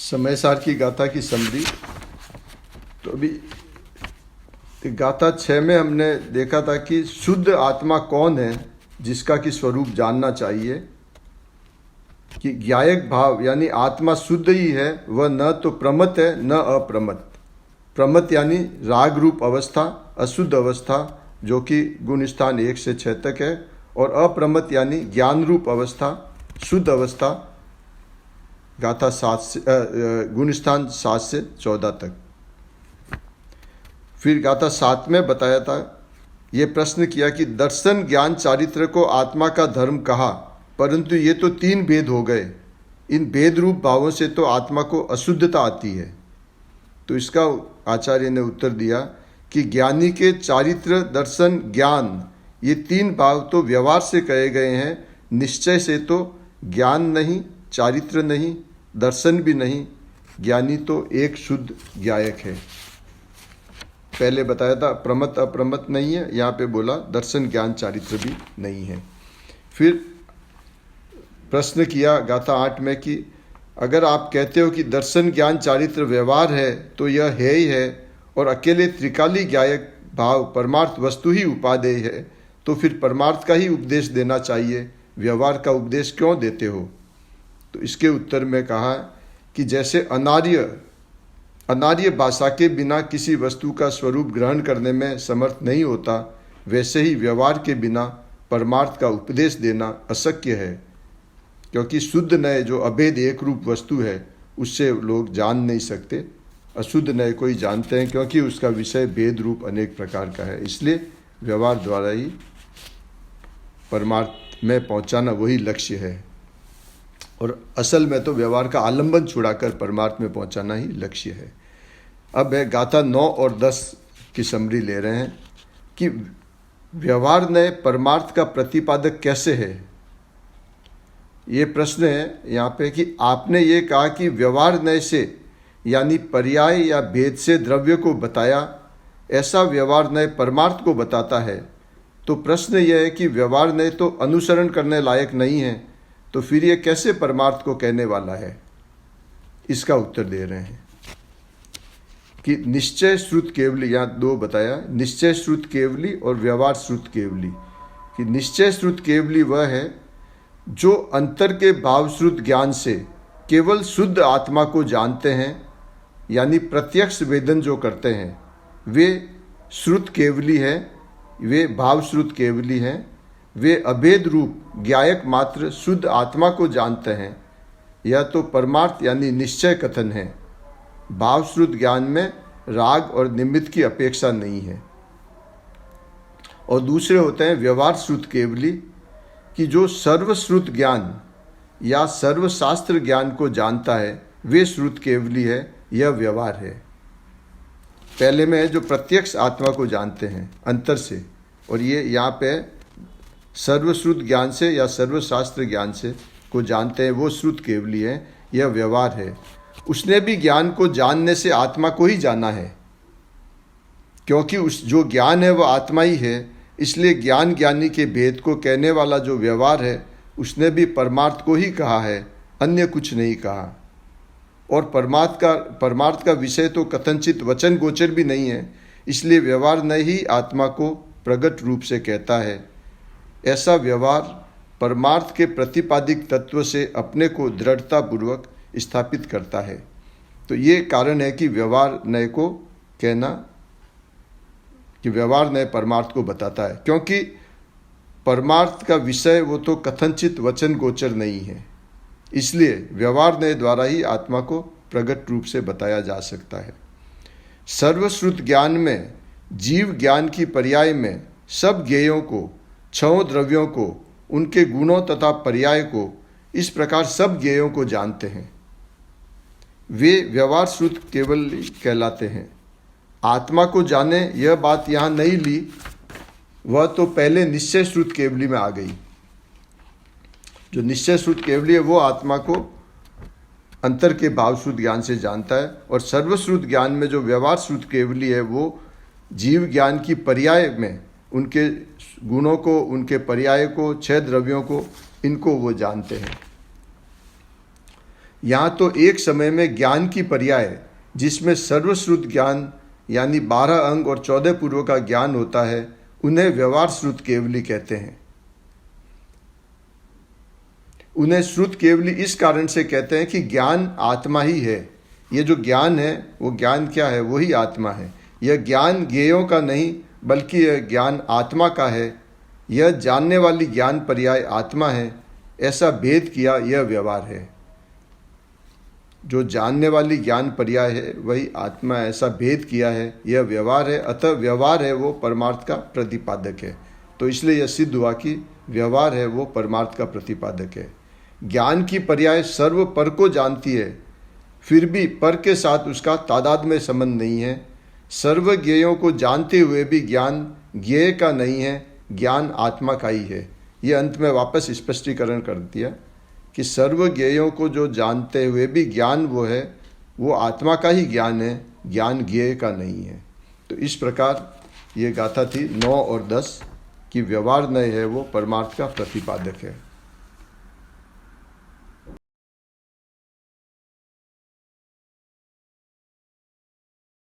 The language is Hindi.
समय सार की गाथा की समरी। तो अभी गाथा 6 में हमने देखा था कि शुद्ध आत्मा कौन है जिसका कि स्वरूप जानना चाहिए, कि ज्ञायक भाव यानी आत्मा शुद्ध ही है, वह न तो प्रमत है न अप्रमत। प्रमत यानी राग रूप अवस्था, अशुद्ध अवस्था जो कि गुण स्थान 1 से 6 तक है, और अप्रमत यानी ज्ञान रूप अवस्था, शुद्ध अवस्था, गाथा 7 से गुण स्थान 7 से 14 तक। फिर गाथा 7 में बताया था, ये प्रश्न किया कि दर्शन ज्ञान चारित्र को आत्मा का धर्म कहा, परंतु ये तो 3 भेद हो गए। इन भेद रूप भावों से तो आत्मा को अशुद्धता आती है। तो इसका आचार्य ने उत्तर दिया कि ज्ञानी के चारित्र, दर्शन, ज्ञान, ये 3 भाव तो व्यवहार से कहे गए हैं, निश्चय से तो ज्ञान नहीं, चारित्र नहीं, दर्शन भी नहीं। ज्ञानी तो एक शुद्ध ज्ञायक है। पहले बताया था प्रमत अप्रमत नहीं है, यहाँ पे बोला दर्शन ज्ञान चारित्र भी नहीं है। फिर प्रश्न किया गाथा 8 में कि अगर आप कहते हो कि दर्शन ज्ञान चारित्र व्यवहार है तो यह है ही है, और अकेले त्रिकाली ज्ञायक भाव परमार्थ वस्तु ही उपादेय है, तो फिर परमार्थ का ही उपदेश देना चाहिए, व्यवहार का उपदेश क्यों देते हो? तो इसके उत्तर में कहा कि जैसे अनार्य भाषा के बिना किसी वस्तु का स्वरूप ग्रहण करने में समर्थ नहीं होता, वैसे ही व्यवहार के बिना परमार्थ का उपदेश देना अशक्य है, क्योंकि शुद्ध नय जो अभेद एक रूप वस्तु है उससे लोग जान नहीं सकते, अशुद्ध नय को ही जानते हैं, क्योंकि उसका विषय भेद रूप अनेक प्रकार का है। इसलिए व्यवहार द्वारा ही परमार्थ में पहुंचाना वही लक्ष्य है, और असल में तो व्यवहार का आलंबन छुड़ाकर परमार्थ में पहुंचाना ही लक्ष्य है। अब है गाथा 9 और 10 की समरी ले रहे हैं कि व्यवहार नय परमार्थ का प्रतिपादक कैसे है। ये प्रश्न है यहाँ पे कि आपने ये कहा कि व्यवहार नय से यानी पर्याय या भेद से द्रव्य को बताया, ऐसा व्यवहार नय परमार्थ को बताता है। तो प्रश्न यह है कि व्यवहार नय तो अनुसरण करने लायक नहीं है, तो फिर ये कैसे परमार्थ को कहने वाला है? इसका उत्तर दे रहे हैं कि निश्चय श्रुत केवली, यहाँ 2 बताया, निश्चय श्रुत केवली और व्यवहार श्रुत केवली। कि निश्चय श्रुत केवली वह है जो अंतर के भावश्रुत ज्ञान से केवल शुद्ध आत्मा को जानते हैं, यानी प्रत्यक्ष वेदन जो करते हैं वे श्रुत केवली है, वे भावश्रुत केवली हैं, वे अभेद रूप ज्ञायक मात्र शुद्ध आत्मा को जानते हैं। यह तो परमार्थ यानी निश्चय कथन है। भावश्रुत ज्ञान में राग और निमित्त की अपेक्षा नहीं है। और दूसरे होते हैं व्यवहार श्रुत केवली, कि जो सर्वश्रुत ज्ञान या सर्वशास्त्र ज्ञान को जानता है वे श्रुत केवली है, यह व्यवहार है। पहले में है जो प्रत्यक्ष आत्मा को जानते हैं अंतर से, और ये यहाँ पे सर्वश्रुत ज्ञान से या सर्वशास्त्र ज्ञान से को जानते हैं, वो श्रुत केवली है, यह व्यवहार है। उसने भी ज्ञान को जानने से आत्मा को ही जाना है, क्योंकि उस जो ज्ञान है वह आत्मा ही है। इसलिए ज्ञान ज्ञानी के भेद को कहने वाला जो व्यवहार है उसने भी परमार्थ को ही कहा है, अन्य कुछ नहीं कहा। और परमार्थ का विषय तो कथनचित वचन गोचर भी नहीं है, इसलिए व्यवहार न ही आत्मा को प्रगट रूप से कहता है। ऐसा व्यवहार परमार्थ के प्रतिपादिक तत्व से अपने को दृढ़तापूर्वक स्थापित करता है। तो ये कारण है कि व्यवहार नय को कहना, कि व्यवहार नय परमार्थ को बताता है, क्योंकि परमार्थ का विषय वो तो कथनचित वचन गोचर नहीं है। इसलिए व्यवहार नय द्वारा ही आत्मा को प्रगट रूप से बताया जा सकता है। सर्वश्रुत ज्ञान में जीव ज्ञान की पर्याय में सब ज्ञेयों को, 6 द्रव्यों को, उनके गुणों तथा पर्याय को, इस प्रकार सब ज्ञेयों को जानते हैं। वे व्यवहार श्रुत केवल कहलाते हैं। आत्मा को जाने यह बात यहाँ नहीं ली, वह तो पहले निश्चय श्रुत केवली में आ गई। जो निश्चय श्रुत केवली है वो आत्मा को अंतर के भावश्रुत ज्ञान से जानता है, और सर्वश्रुत ज्ञान में जो व्यवहार श्रुत केवली है वो जीव ज्ञान की पर्याय में उनके गुणों को, उनके पर्याय को, 6 द्रव्यों को, इनको वो जानते हैं। यहाँ तो एक समय में ज्ञान की पर्याय जिसमें सर्वश्रुत ज्ञान यानी 12 अंग और 14 पूर्व का ज्ञान होता है, उन्हें व्यवहार श्रुत केवली कहते हैं। उन्हें श्रुत केवली इस कारण से कहते हैं कि ज्ञान आत्मा ही है। ये जो ज्ञान है वो ज्ञान क्या है? वही आत्मा है। यह ज्ञान ज्ञेयों का नहीं बल्कि यह ज्ञान आत्मा का है। यह जानने वाली ज्ञान पर्याय आत्मा है, ऐसा भेद किया यह व्यवहार है। जो जानने वाली ज्ञान पर्याय है वही आत्मा, ऐसा भेद किया है यह व्यवहार है। अतः व्यवहार है वो परमार्थ का प्रतिपादक है। तो इसलिए यह सिद्ध हुआ कि व्यवहार है वो परमार्थ का प्रतिपादक है। ज्ञान की पर्याय सर्व पर को जानती है, फिर भी पर के साथ उसका तादाद में संबंध नहीं है। सर्व ज्ञेयों को जानते हुए भी ज्ञान ज्ञेय का नहीं है, ज्ञान आत्मा का ही है। ये अंत में वापस स्पष्टीकरण कर दिया कि सर्व ज्ञेयों को जो जानते हुए भी ज्ञान वो है, वो आत्मा का ही ज्ञान है, ज्ञान ज्ञेय का नहीं है। तो इस प्रकार ये गाथा थी 9 और 10 कि व्यवहार नय है वो परमार्थ का प्रतिपादक है।